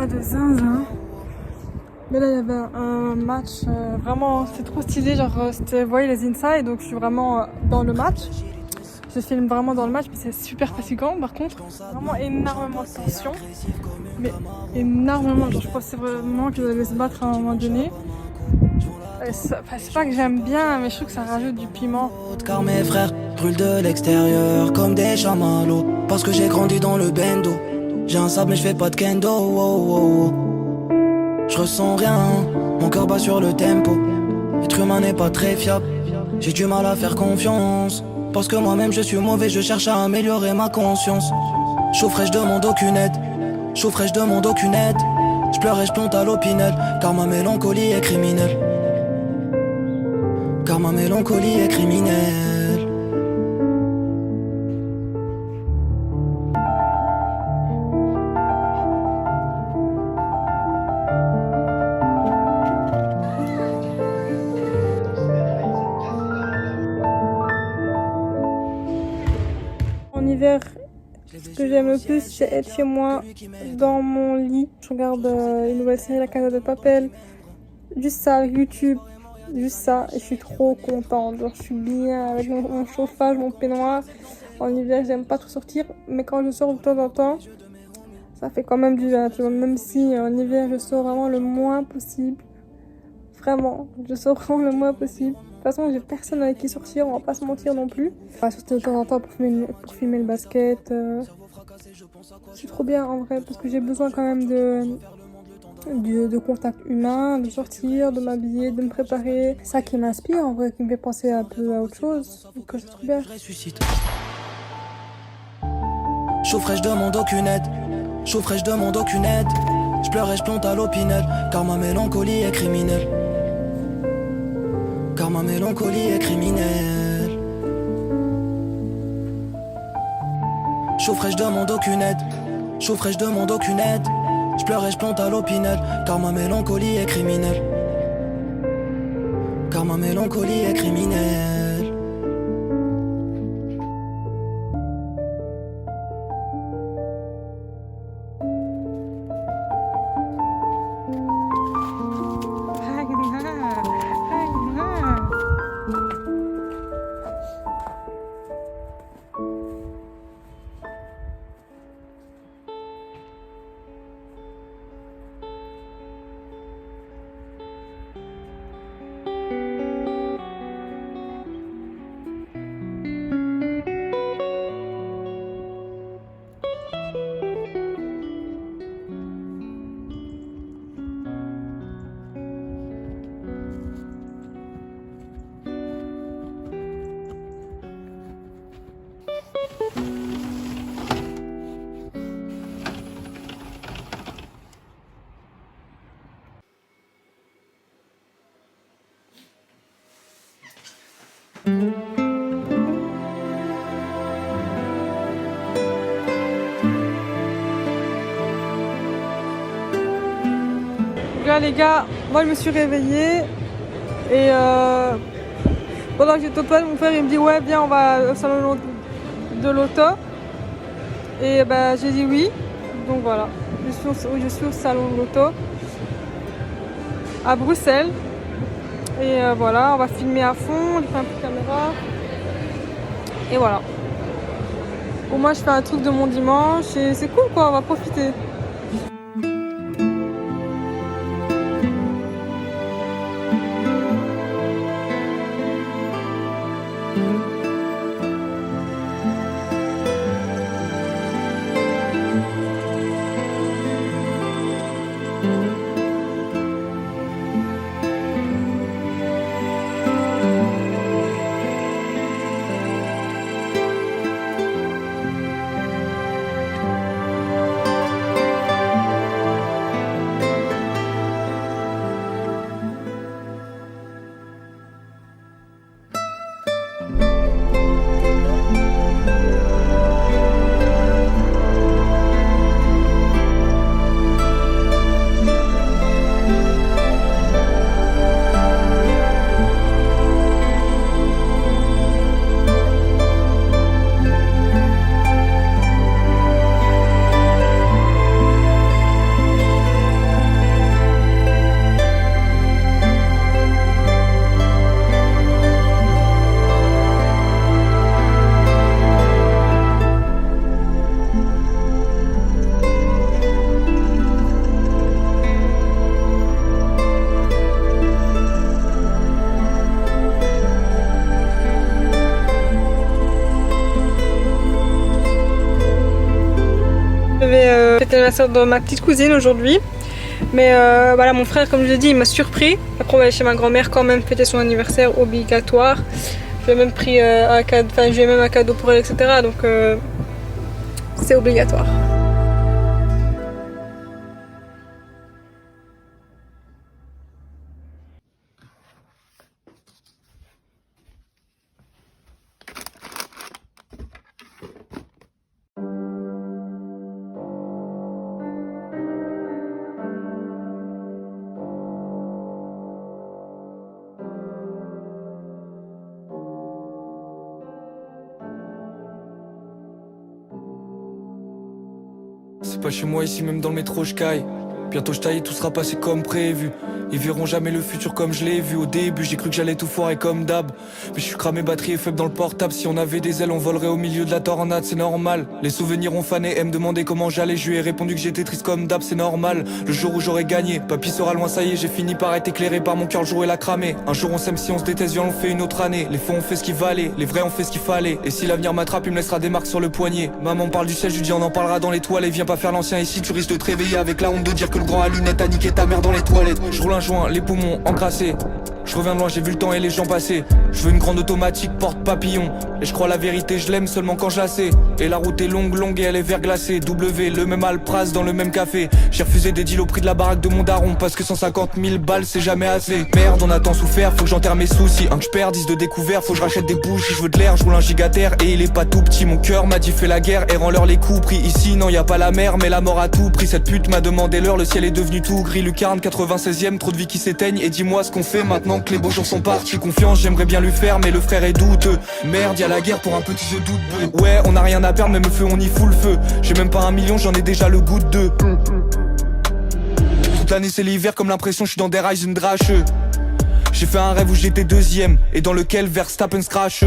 froid de zinzin. Mais là, il y avait un match vraiment, c'était trop stylé. Genre, c'était, vous voyez, les inside, donc je suis vraiment dans le match. Je filme vraiment dans le match, mais c'est super fatigant. Par contre, vraiment énormément de tension. Mais énormément. Genre, je pensais vraiment qu'ils allaient se battre à un moment donné. C'est pas que j'aime bien, mais je trouve que ça rajoute du piment. Car mes frères brûlent de l'extérieur comme des chamallows. Parce que j'ai grandi dans le bendo. J'ai un sable mais je fais pas de kendo. Oh, oh, oh. Je ressens rien, mon cœur bat sur le tempo. Être humain n'est pas très fiable. J'ai du mal à faire confiance. Parce que moi-même je suis mauvais, je cherche à améliorer ma conscience. Chaud frais, je demande aucune aide. Chaud frais, je demande aucune aide. Je pleure et je plante à l'opinel. Car ma mélancolie est criminelle. Car ma mélancolie est criminelle. En hiver, ce que j'aime le plus, c'est être chez moi, dans mon lit. Je regarde une nouvelle série, La Casa de Papel. Juste ça, avec YouTube. Juste ça, et je suis trop contente. Genre, je suis bien avec mon chauffage, mon peignoir. En hiver, j'aime pas trop sortir, mais quand je sors de temps en temps, ça fait quand même du bien, tu vois. Même si en hiver, je sors vraiment le moins possible. Vraiment, je sors vraiment le moins possible. De toute façon, j'ai personne avec qui sortir, on va pas se mentir non plus. On va sortir de temps en temps pour filmer le basket. C'est trop bien en vrai, parce que j'ai besoin quand même de contact humain, de sortir, de m'habiller, de me préparer. C'est ça qui m'inspire en vrai, qui me fait penser un peu à autre chose. Donc c'est trop bien. Chaud frais, je demande aucune aide. Chaud frais, je demande aucune aide. Je pleure et je plante à l'opinel. Car ma mélancolie est criminelle. Car ma mélancolie est criminelle. Chaud frais, je demande aucune aide. Chaud frais, je demande aucune aide. Je pleure et je plante à l'opinel. Car ma mélancolie est criminelle. Car ma mélancolie est criminelle. Là les gars, moi je me suis réveillée et pendant que j'étais au toilette, mon frère il me dit ouais viens on va au salon de l'auto et ben j'ai dit oui, donc voilà, je suis au salon de l'auto à Bruxelles et voilà, on va filmer à fond, on fait un peu de caméra et voilà. Au moins je fais un truc de mon dimanche et c'est cool quoi, on va profiter. l'anniversaire de ma petite cousine aujourd'hui. Mais voilà, mon frère, comme je l'ai dit, il m'a surpris. Après, on va aller chez ma grand-mère quand même fêter son anniversaire obligatoire. J'ai même pris un cadeau, enfin, j'ai même un cadeau pour elle, etc. Donc c'est obligatoire. C'est pas chez moi ici, même dans le métro je caille. Bientôt je taille et tout sera passé comme prévu. Ils verront jamais le futur comme je l'ai vu. Au début j'ai cru que j'allais tout foirer comme d'hab. Mais je suis cramé, batterie est faible dans le portable. Si on avait des ailes on volerait au milieu de la tornade, c'est normal. Les souvenirs ont fané et me demandaient comment j'allais. Je lui ai répondu que j'étais triste comme d'hab, c'est normal. Le jour où j'aurais gagné, papy sera loin, ça y est. J'ai fini par être éclairé par mon cœur, le jour il a cramé. Un jour on s'aime, si on se déteste, viens on fait une autre année. Les faux ont fait ce qu'il valait, les vrais ont fait ce qu'il fallait. Et si l'avenir m'attrape, il me laissera des marques sur le poignet. Maman parle du ciel, je lui dis on en parlera dans les toilettes. Viens pas faire l'ancien ici, tu risques de te réveiller avec la honte de dire que le grand à lunettes a niqué ta mère dans les toilettes. Je roule un joint, les poumons encrassés. Je reviens de loin, j'ai vu le temps et les gens passer. Je veux une grande automatique porte papillon. Et je crois la vérité, je l'aime seulement quand je la sais. Et la route est longue, longue et elle est verglacée. W, le même Alpraz dans le même café. J'ai refusé des deals au prix de la baraque de mon daron. Parce que 150 000 balles c'est jamais assez. Merde, on a tant souffert, faut que j'enterre mes soucis. Un que je perds, 10 de découvert, faut que je rachète des bougies. Je veux de l'air, je roule un gigaterre et il est pas tout petit. Mon cœur m'a dit fais la guerre et rends-leur les coups pris. Ici non y a pas la mer mais la mort a tout pris. Cette pute m'a demandé l'heure, le ciel est devenu tout gris. Lucarne 96ème, trop de vie qui s'éteignent. Et dis-moi ce qu'on fait maintenant que les beaux jours sont partis. Confiance, j'aimerais bien lui faire mais le frère est douteux. Merde, y'a la guerre pour un petit jeu doute. Ouais, on a rien à perdre, même le feu, on y fout le feu. J'ai même pas 1 million, j'en ai déjà le goût de 2. Toute l'année c'est l'hiver, comme l'impression je suis dans des Ryzen dracheux. J'ai fait un rêve où j'étais deuxième et dans lequel Verstappen se crache.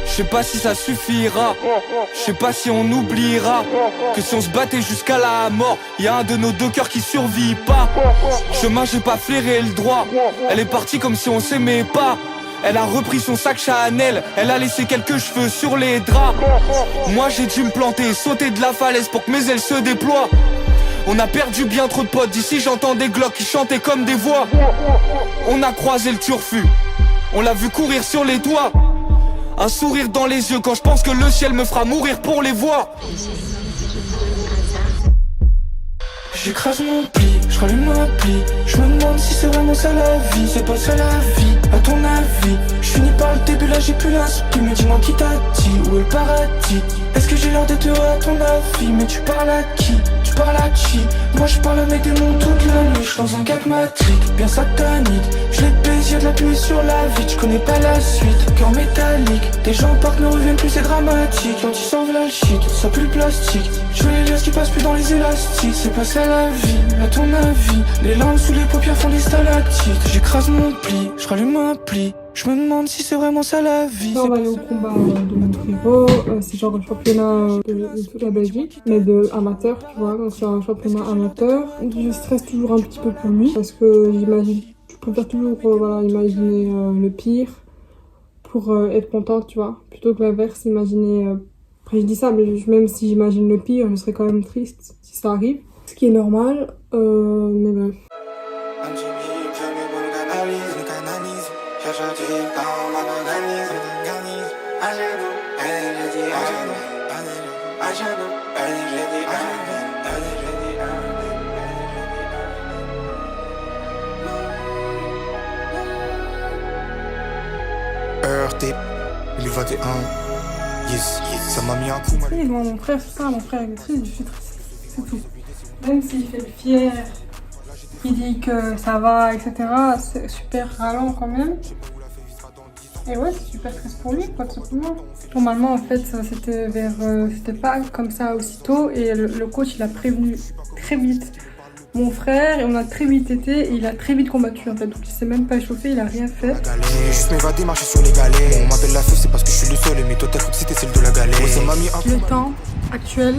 Je sais pas si ça suffira, je sais pas si on oubliera que si on se battait jusqu'à la mort, y a un de nos deux cœurs qui survit pas. Chemin, j'ai pas flairé le droit. Elle est partie comme si on s'aimait pas. Elle a repris son sac Chanel, elle a laissé quelques cheveux sur les draps. Moi j'ai dû me planter, sauter de la falaise pour que mes ailes se déploient. On a perdu bien trop de potes, d'ici j'entends des glocks qui chantaient comme des voix. On a croisé le turfu, on l'a vu courir sur les toits. Un sourire dans les yeux quand je pense que le ciel me fera mourir pour les voir. J'écrase mon pli, je rallume ma pli. Je me demande si c'est vraiment ça la vie. C'est pas ça la vie, à ton avis. Je finis par le début, là j'ai plus l'inspi. Mais dis-moi qui t'a dit, où est le paradis? Est-ce que j'ai l'air d'être heureux à ton avis? Mais tu parles à qui? Tu parles à qui? Moi je parle avec des mots toute la nuit. Je suis dans un catmatique, bien satanique. Je les baise, y'a de la pluie sur la vie. Tu connais pas la suite, cœur métallique. Des gens partent, ne reviennent plus, c'est dramatique. Quand ils s'envolent la shit, ça pue le plastique. Je veux les liasses qui passent plus dans les élastiques. C'est pas ça la vie, à ton avis. Les larmes sous les paupières font des stalactites. J'écrase mon pli, je rallume un pli. Je me demande si c'est vraiment ça la vie. Là, on va aller au combat de mon frérot. C'est genre un championnat de toute la Belgique, mais de amateur, tu vois. Donc c'est un championnat amateur. Je stresse toujours un petit peu pour lui parce que j'imagine, je préfère toujours voilà, imaginer le pire pour être contente, tu vois. Plutôt que l'inverse, imaginer. Après je dis ça, mais même si j'imagine le pire, je serais quand même triste si ça arrive. Ce qui est normal, mais bref. Heurté, 2021, yes, ça m'a mis un coup. Oui, moi, mon frère, c'est ça, mon frère est triste, je suis triste, c'est tout. Même s'il fait le fier, il dit que ça va, etc., c'est super ralent quand même. Et ouais, c'est super triste pour lui, quoi, tout simplement. Normalement, en fait, c'était pas comme ça aussitôt, et le coach, il a prévenu très vite mon frère, et on a très vite été, et il a très vite combattu, en fait. Donc il s'est même pas échauffé, il a rien fait. J'ai juste m'évader, marcher sur les galets. On m'appelle la feu, c'est parce que je suis le seul, mais toi ta faute c'était celle de la galère. Le temps actuel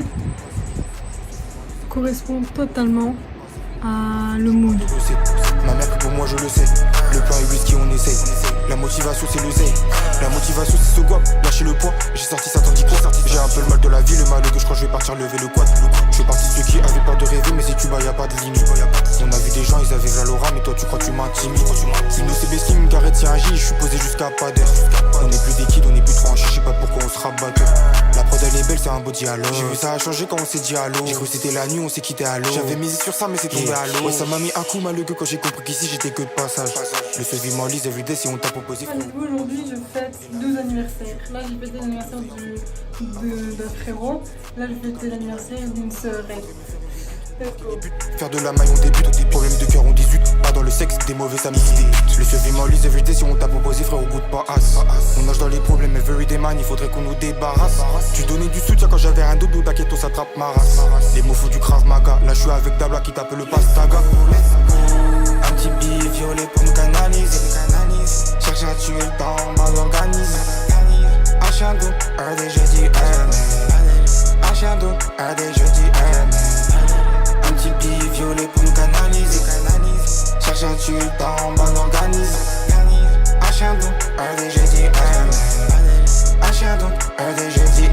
correspond totalement à le mood. Ma mère pour moi je le sais. Le plan est whisky on essaye. La motivation c'est le zèle. La motivation c'est ce guap, lâcher le poids. J'ai sorti ça tandis quoi. J'ai un peu le mal de la vie, le mal de gauche quand je vais partir lever le quad. Je fais partie de ceux qui avaient peur de rêver, mais c'est Cuba, y'a pas de limite. On a vu des gens, ils avaient Valora, mais toi tu crois tu m'intimides. Si nous c'est Beskim, Gareth, c'est Agi, je suis posé jusqu'à pas d'heure. On est plus des kids, on est plus tranchés, je sais pas pourquoi on se rabatte. La prod elle est belle, c'est un beau dialogue. J'ai vu ça a changé quand on s'est dit allô. J'ai cru que c'était la nuit, on s'est quitté à l'eau. J'avais misé sur ça, mais c'est tombé à l'eau. Ouais, ça m'a mis un coup malheureux quand j'ai compris qu'ici j'étais que de passage. Le fait vivement lise everyday si on t'a proposé. Aujourd'hui, je fête 2 anniversaires. Là, j'ai fêté l'anniversaire d'un frérot. Là, je fêtais l'anniversaire d'une sœurette. Faire de la maille on débute, des problèmes de cœur on discute. Pas dans le sexe, des mauvais amitiés. Le fait vivement lise everyday si on t'a proposé frère au bout de pas as. On nage dans les problèmes everyday man, il faudrait qu'on nous débarrasse. Tu donnais du soutien quand j'avais un dodo, t'inquiète on s'attrape ma race. Les mots fous du Krav Maga, là je suis avec Dabla qui tape le pastaga. Un petit billet violet pour me canaliser. Cherche à tuer le temps, mal organisé. Un chien doux, un des jeudis, un chien doux, un des jeudis, un petit billet violet pour me canaliser. Cherche à tuer le temps, mal organisé. Un chien doux, un des jeudis, un chien doux, un des jeudis,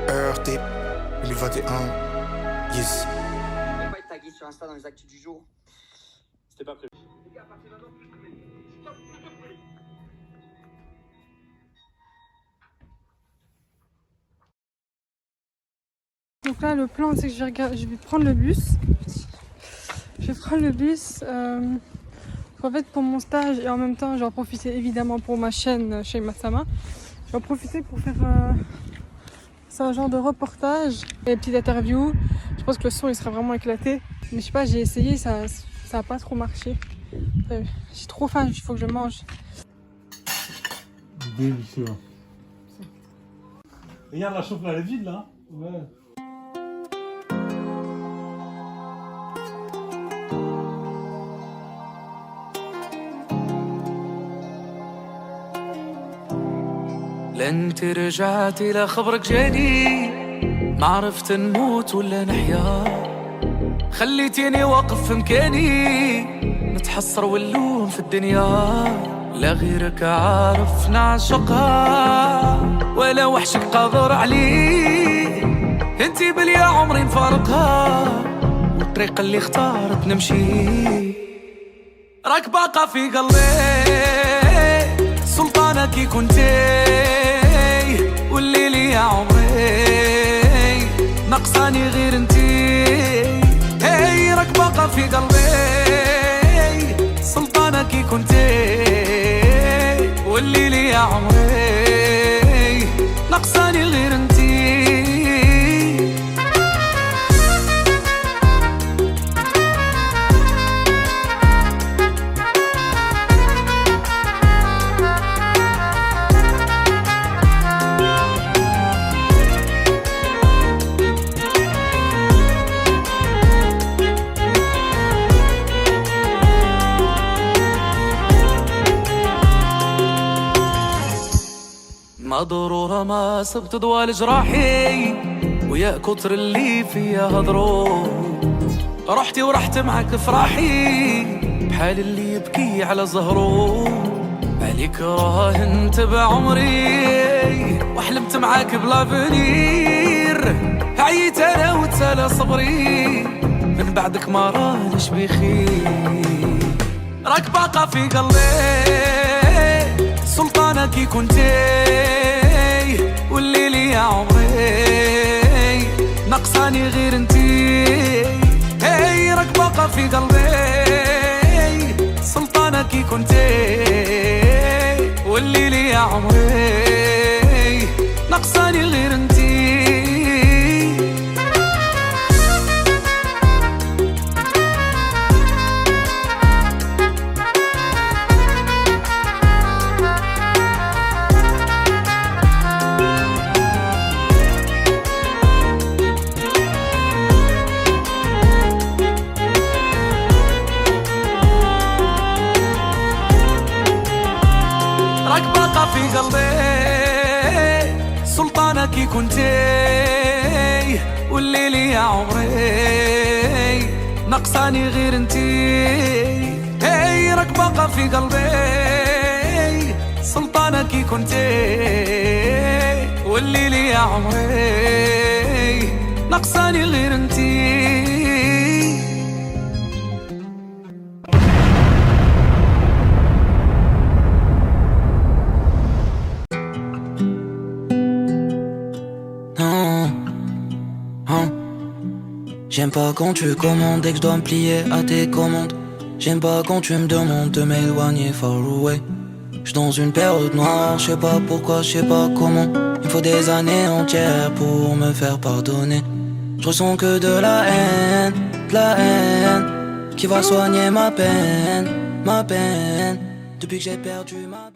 RT 2021, yes. Pas être tagué sur Insta dans les actus du jour. C'était pas prévu. Donc là, le plan, c'est que je vais prendre le bus. Je vais prendre le bus en fait pour mon stage et en même temps, je vais en profiter évidemment pour ma chaîne chez Masama. Je vais en profiter pour faire c'est un genre de reportage et une petite interview. Je pense que le son il serait vraiment éclaté. Mais je sais pas, j'ai essayé, ça a pas trop marché. J'ai trop faim, il faut que je mange. Délicieux. Regarde la chauffe là, elle est vide là. Ouais. لانت رجعتي لخبرك جاني ما عرفت نموت ولا نحيا خليتيني واقف في مكاني متحسر واللوم في الدنيا لا غيرك عارف نعشقها ولا وحشك قادر عليه انتي بليا عمري نفارقها والطريق اللي اختارت نمشي راك باقا في قلبي سلطانة كي كنتي والليل يا عمري نقصاني غير انتي هي راك باقا في قلبي سلطانة كي كنتي والليل يا عمري نقصاني غير انتي ما ضرورة ما سبت ضوال جراحي ويا كتر اللي فيها هضرو رحتي ورحت معك فراحي بحال اللي يبكي على زهرو عليك راهنت بعمري وحلمت معاك بلا فنير عييت انا وتسالى صبري من بعدك ما رانيش بخير راك باقا في قلبي سلطانة كي كنتي والليل يا عمري نقصاني غير انتي هي راك باقا في قلبي سلطانة كي كنتي والليل يا عمري نقصاني غير انتي كنتي والليل يا عمري نقصاني غير انتي هي راك باقا في قلبي سلطانة كي كنتي والليل يا عمري نقصاني غير انتي J'aime pas quand tu commandes et que je dois me plier à tes commandes. J'aime pas quand tu me demandes de m'éloigner far away. J'suis dans une période noire, je sais pas pourquoi, je sais pas comment. Il faut des années entières pour me faire pardonner. Je ressens que de la haine qui va soigner ma peine, depuis que j'ai perdu ma